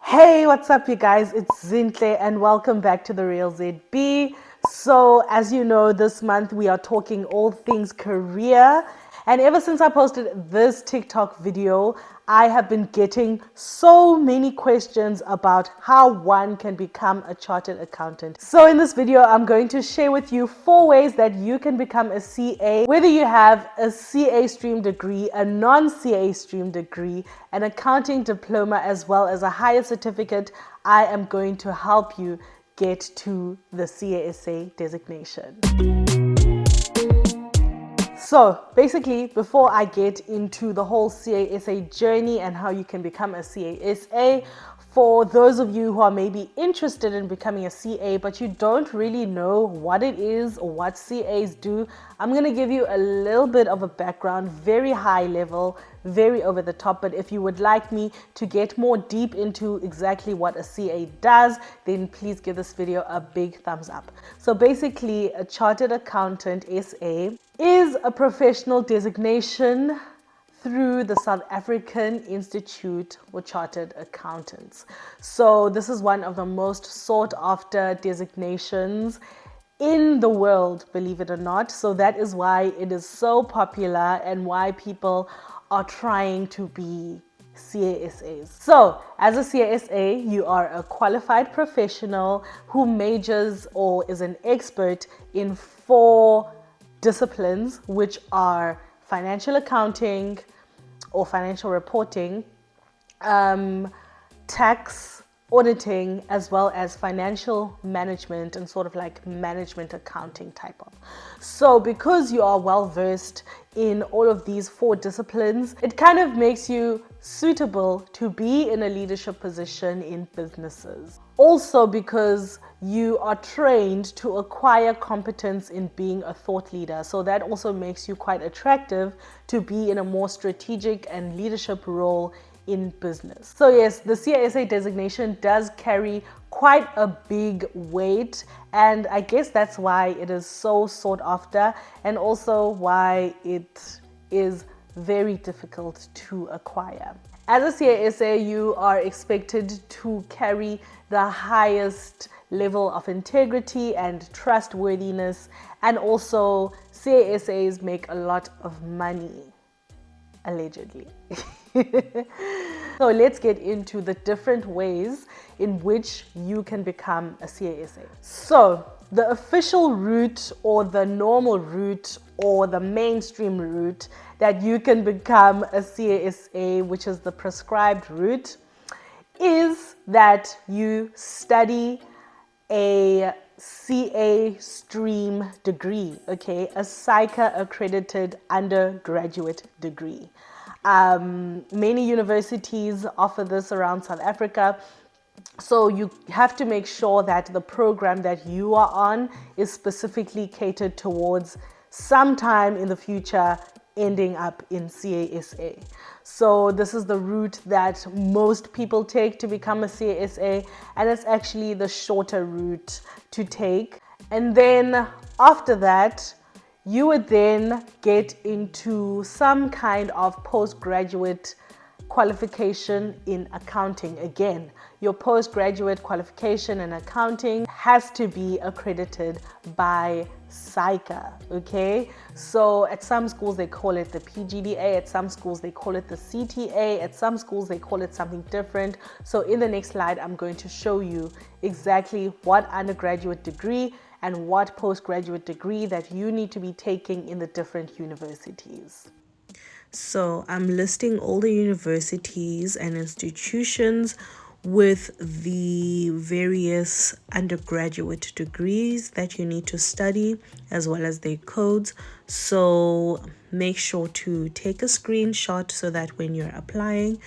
Hey, what's up, you guys? It's Zintle, and welcome back to The Real ZB. So, as you know, this month we are talking all things career. And ever since I posted this TikTok video, I have been getting so many questions about how one can become a chartered accountant. So in this video, I'm going to share with you 4 ways that you can become a CA, whether you have a CA stream degree, a non-CA stream degree, an accounting diploma, as well as a higher certificate. I am going to help you get to the CASA designation. So basically, before I get into the whole CASA journey and how you can become a CASA, for those of you who are maybe interested in becoming a CA, but you don't really know what it is or what CAs do, I'm going to give you a little bit of a background, very high level, very over the top. But if you would like me to get more deep into exactly what a CA does, then please give this video a big thumbs up. So basically, a chartered accountant, SA, is a professional designation through the South African Institute for Chartered Accountants. So this is one of the most sought after designations in the world, believe it or not. So that is why it is so popular and why people are trying to be CASAs. So as a CASA, you are a qualified professional who majors or is an expert in 4 disciplines, which are financial accounting or financial reporting, tax, auditing, as well as financial management and sort of like management accounting type of. So because you are well versed in all of these 4 disciplines, it kind of makes you suitable to be in a leadership position in businesses. Also because you are trained to acquire competence in being a thought leader. So that also makes you quite attractive to be in a more strategic and leadership role in business. So yes, the CASA designation does carry quite a big weight, and I guess that's why it is so sought after, and also why it is very difficult to acquire. As a CASA, you are expected to carry the highest level of integrity and trustworthiness, and also CASAs make a lot of money, allegedly. So let's get into the different ways in which you can become a CASA. So the official route or the normal route or the mainstream route that you can become a CASA, which is the prescribed route, is that you study a CA stream degree, okay, a SAICA accredited undergraduate degree. Many universities offer this around South Africa. So you have to make sure that the program that you are on is specifically catered towards sometime in the future ending up in CASA. So this is the route that most people take to become a CASA, and it's actually the shorter route to take. And then after that, you would then get into some kind of postgraduate qualification in accounting. Again, your postgraduate qualification in accounting has to be accredited by SAICA, okay? So at some schools they call it the PGDA, at some schools they call it the CTA, at some schools they call it something different. So in the next slide, I'm going to show you exactly what undergraduate degree and what postgraduate degree that you need to be taking in the different universities. So I'm listing all the universities and institutions with the various undergraduate degrees that you need to study, as well as their codes. So make sure to take a screenshot so that when you're applying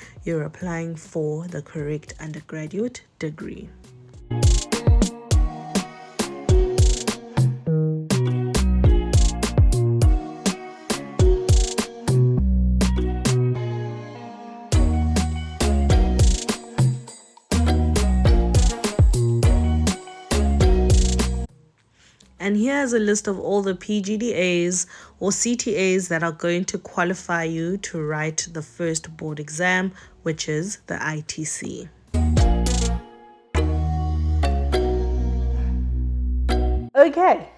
for the correct undergraduate degree. And here's a list of all the PGDAs or CTAs that are going to qualify you to write the first board exam, which is the ITC. Okay,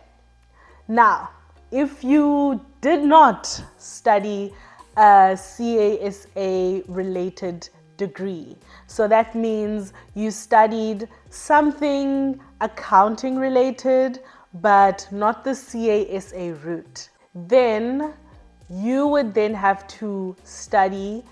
now if you did not study a CASA related degree, so that means you studied something accounting related but not the CASA route, then you would then have to study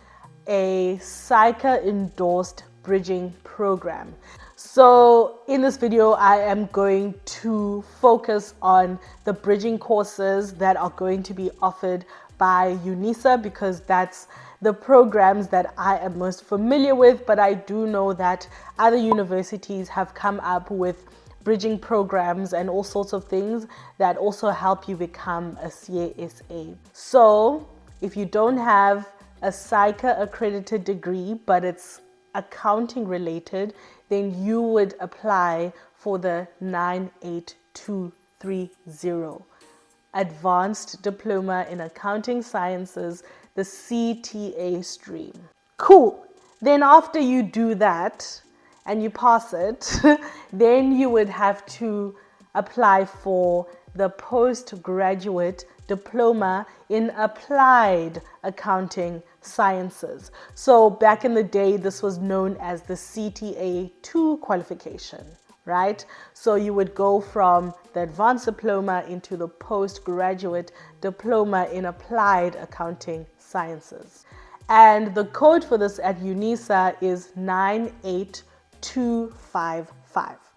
a SAICA endorsed bridging program. So in this video, I am going to focus on the bridging courses that are going to be offered by UNISA, because that's the programs that I am most familiar with, but I do know that other universities have come up with bridging programs and all sorts of things that also help you become a CASA. So if you don't have a SAICA accredited degree, but it's accounting related, then you would apply for the 98230 Advanced Diploma in Accounting Sciences, the CTA stream. Cool. Then after you do that and you pass it, then you would have to apply for the postgraduate diploma in applied accounting sciences. So back in the day, this was known as the CTA 2 qualification, right? So you would go from the advanced diploma into the postgraduate diploma in applied accounting sciences. And the code for this at UNISA is 98255.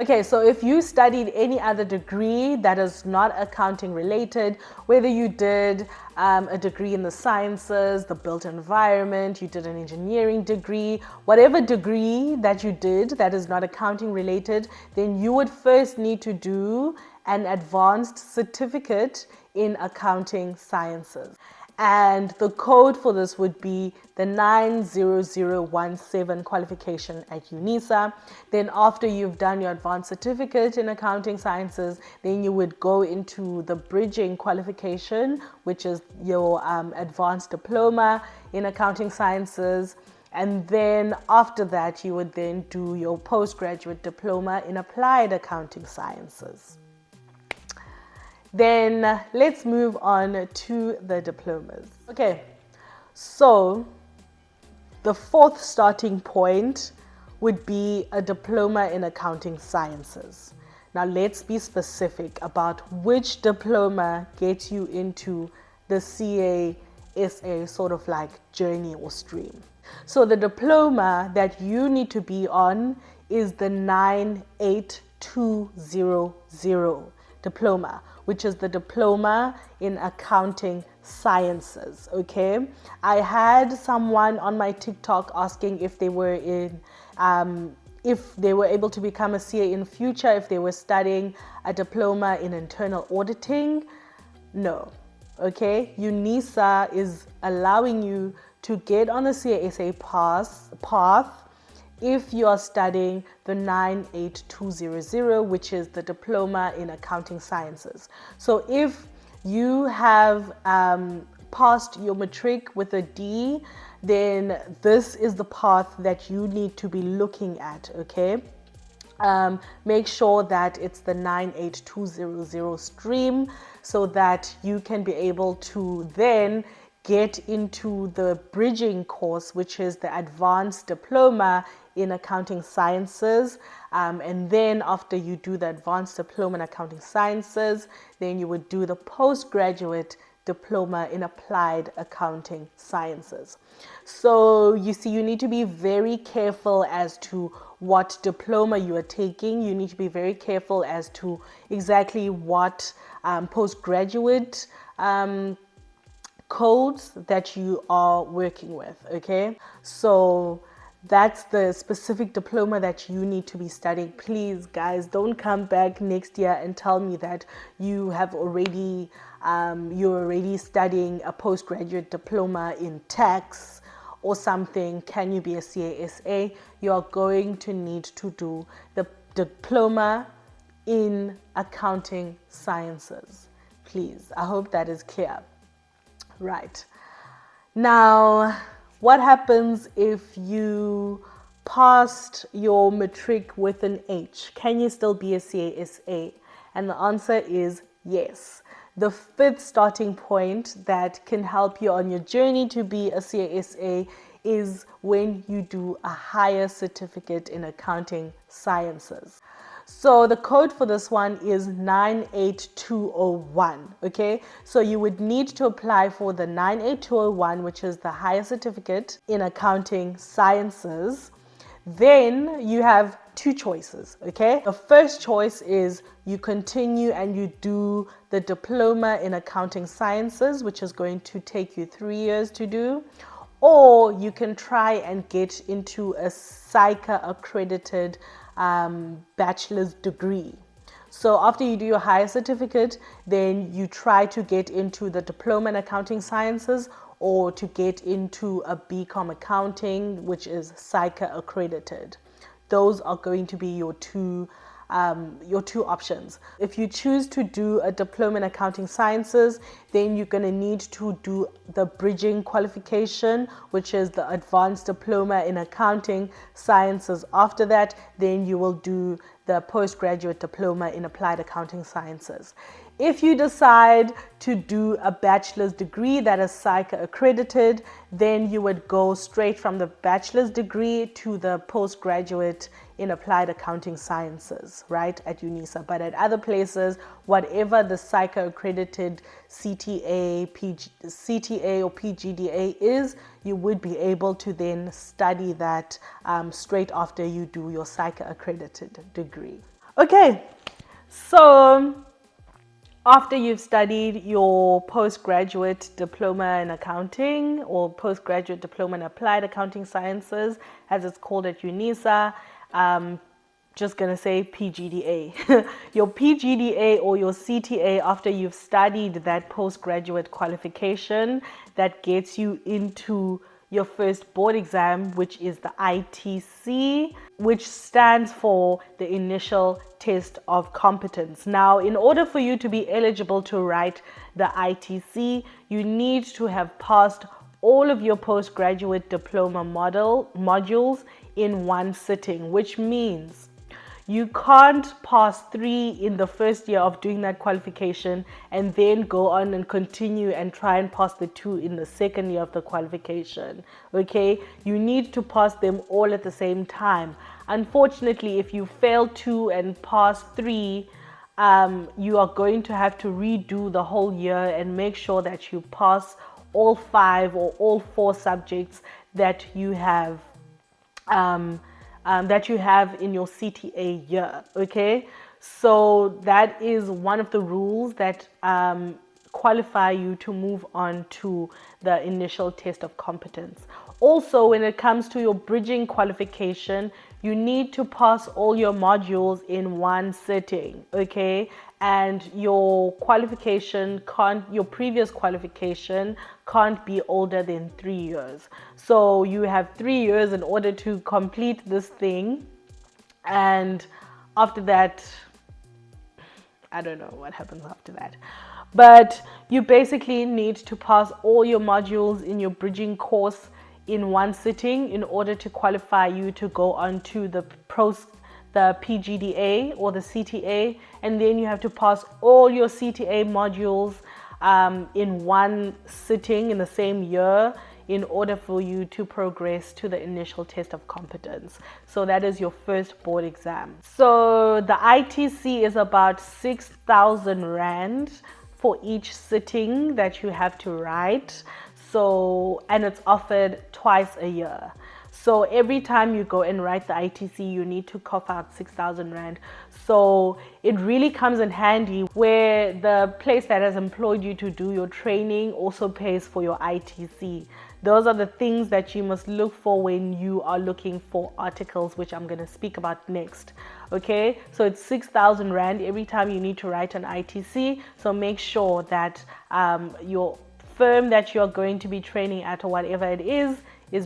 Okay, so if you studied any other degree that is not accounting related, whether you did a degree in the sciences, the built environment, you did an engineering degree, whatever degree that you did that is not accounting related, then you would first need to do an advanced certificate in accounting sciences. And the code for this would be the 90017 qualification at UNISA. Then after you've done your advanced certificate in accounting sciences, then you would go into the bridging qualification, which is your advanced diploma in accounting sciences. And then after that, you would then do your postgraduate diploma in applied accounting sciences. Then let's move on to the diplomas. Okay, so the fourth starting point would be a diploma in accounting sciences. Now let's be specific about which diploma gets you into the CASA sort of like journey or stream. So the diploma that you need to be on is the 98200 diploma, which is the diploma in accounting sciences. Okay, I had someone on my TikTok asking if they were able to become a CA in future if they were studying a diploma in internal auditing. No. Okay, UNISA is allowing you to get on the CASA path if you are studying the 98200, which is the diploma in accounting sciences. So if you have passed your matric with a D, then this is the path that you need to be looking at. Okay, make sure that it's the 98200 stream so that you can be able to then get into the bridging course, which is the advanced diploma in accounting sciences. And then after you do the advanced diploma in accounting sciences, then you would do the postgraduate diploma in applied accounting sciences. So you see, you need to be very careful as to what diploma you are taking. You need to be very careful as to exactly what postgraduate codes that you are working with. Okay, so that's the specific diploma that you need to be studying. Please, guys, don't come back next year and tell me that you have already you're already studying a postgraduate diploma in tax or something. Can you be a CASA? You are going to need to do the diploma in accounting sciences. Please, I hope that is clear. Right. Now, what happens if you passed your matric with an H? Can you still be a CASA? And the answer is yes. The fifth starting point that can help you on your journey to be a CASA is when you do a higher certificate in accounting sciences. So the code for this one is 98201, okay? So you would need to apply for the 98201, which is the higher certificate in accounting sciences. Then you have two choices, okay? The first choice is you continue and you do the diploma in accounting sciences, which is going to take you 3 years to do. Or you can try and get into a SAICA accredited bachelor's degree. So after you do your higher certificate, then you try to get into the diploma in accounting sciences or to get into a BCom accounting, which is SAICA accredited. Those are going to be your two options. If you choose to do a diploma in accounting sciences, then you're going to need to do the bridging qualification, which is the advanced diploma in accounting sciences. After that, then you will do the postgraduate diploma in applied accounting sciences. If you decide to do a bachelor's degree that is SAICA accredited, then you would go straight from the bachelor's degree to the postgraduate in applied accounting sciences, right, at UNISA. But at other places, whatever the SAICA accredited CTA or PGDA is, you would be able to then study that straight after you do your SAICA accredited degree. Okay, so after you've studied your postgraduate diploma in accounting or postgraduate diploma in applied accounting sciences, as it's called at UNISA, just gonna say PGDA. Your PGDA or your CTA, after you've studied that postgraduate qualification, that gets you into your first board exam, which is the ITC, which stands for the initial test of competence. Now, in order for you to be eligible to write the ITC, you need to have passed all of your postgraduate diploma modules in one sitting, which means you can't pass 3 in the first year of doing that qualification and then go on and continue and try and pass the 2 in the second year of the qualification. Okay, you need to pass them all at the same time. Unfortunately, if you fail 2 and pass 3, you are going to have to redo the whole year and make sure that you pass all 5 or all 4 subjects that you have in your CTA year, okay? So that is one of the rules that qualify you to move on to the initial test of competence. Also, when it comes to your bridging qualification, you need to pass all your modules in one sitting, okay? And your previous qualification can't be older than 3 years. So you have 3 years in order to complete this thing. And after that, I don't know what happens after that. But you basically need to pass all your modules in your bridging course in one sitting in order to qualify you to go on to the PGDA or the CTA, and then you have to pass all your CTA modules in one sitting in the same year in order for you to progress to the initial test of competence. So that is your first board exam. So the ITC is about 6,000 Rand for each sitting that you have to write. So, and it's offered twice a year. So every time you go and write the ITC, you need to cough out 6,000 Rand. So it really comes in handy where the place that has employed you to do your training also pays for your ITC. Those are the things that you must look for when you are looking for articles, which I'm going to speak about next. Okay, so it's 6,000 Rand every time you need to write an ITC. So make sure that your firm that you're going to be training at or whatever it is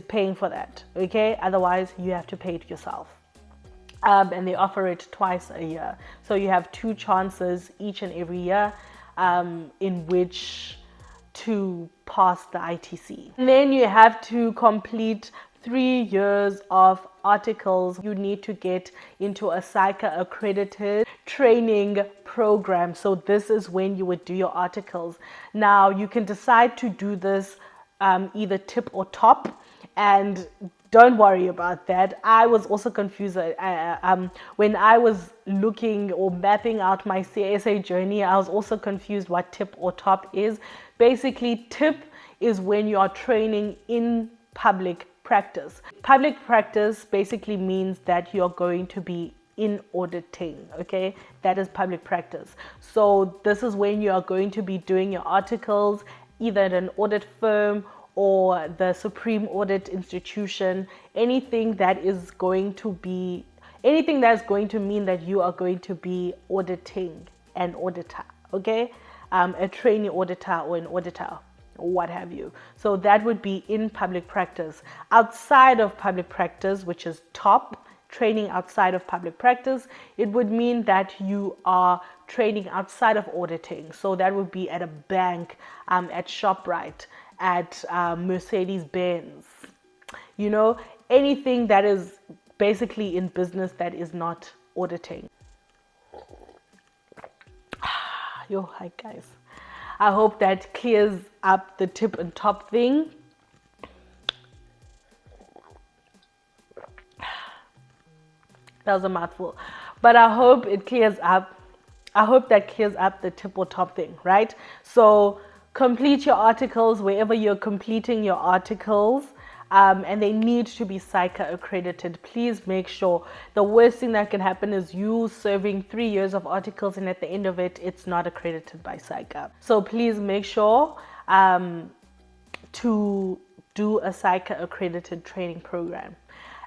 paying for that, okay? Otherwise, you have to pay it yourself. And they offer it twice a year. So you have 2 chances each and every year in which to pass the ITC. And then you have to complete 3 years of articles. You need to get into a SAICA accredited training program. So this is when you would do your articles. Now you can decide to do this either TIPP or TOPP, and don't worry about that. I was also confused when I was looking or mapping out my CSA journey. I was also confused what TIPP or TOPP is. Basically, TIPP is when you are training in public practice. Public practice basically means that you're going to be in auditing, okay? That is public practice. So this is when you are going to be doing your articles either at an audit firm or the Supreme Audit Institution, anything that is going to mean that you are going to be auditing an auditor, okay? A trainee auditor or an auditor, or what have you. So that would be in public practice. Outside of public practice, which is TOPP, training outside of public practice, it would mean that you are training outside of auditing. So that would be at a bank, at ShopRite, at Mercedes-Benz, anything that is basically in business that is not auditing. Yo, hi guys. I hope that clears up the TIPP and TOPP thing. That was a mouthful, but I hope it clears up. I hope that clears up the TIPP or TOPP thing, right? So complete your articles wherever you're completing your articles, and they need to be SAICA accredited. Please make sure. The worst thing that can happen is you serving 3 years of articles and at the end of it, it's not accredited by SAICA. So please make sure to do a SAICA accredited training program.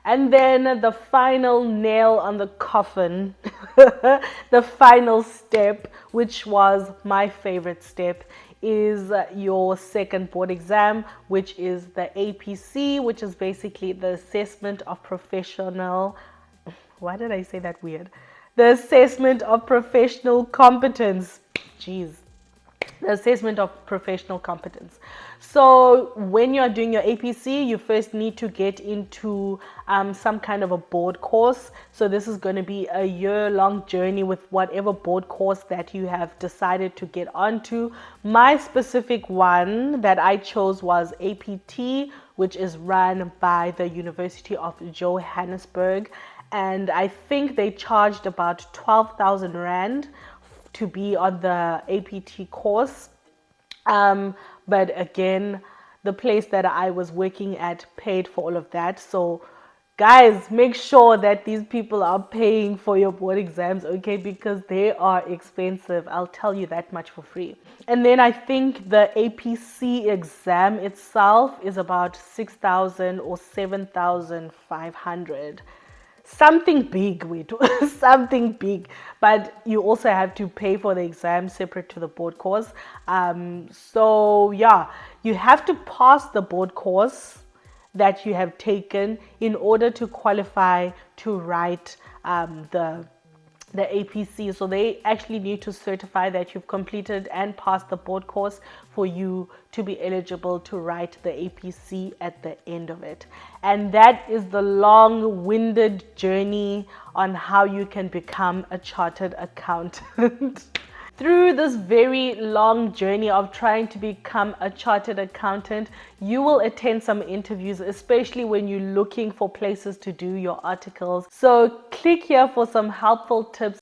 And then the final nail on the coffin, the final step, which was my favorite step, is your second board exam, which is the APC, which is basically the assessment of professional. Why did I say that weird? The assessment of professional competence. Jeez. The assessment of professional competence. So when you're doing your APC, you first need to get into some kind of a board course. So this is going to be a year-long journey with whatever board course that you have decided to get onto. My specific one that I chose was APT, which is run by the University of Johannesburg. And I think they charged about 12,000 Rand to be on the APT course. But again, the place that I was working at paid for all of that. So guys, make sure that these people are paying for your board exams, okay? Because they are expensive. I'll tell you that much for free. And then I think the APC exam itself is about 6,000 or 7,500. Something big, something big, but you also have to pay for the exam separate to the board course. So yeah, you have to pass the board course that you have taken in order to qualify to write the APC. So they actually need to certify that you've completed and passed the board course for you to be eligible to write the APC at the end of it. And that is the long-winded journey on how you can become a chartered accountant. Through this very long journey of trying to become a chartered accountant, you will attend some interviews, especially when you're looking for places to do your articles. So click here for some helpful tips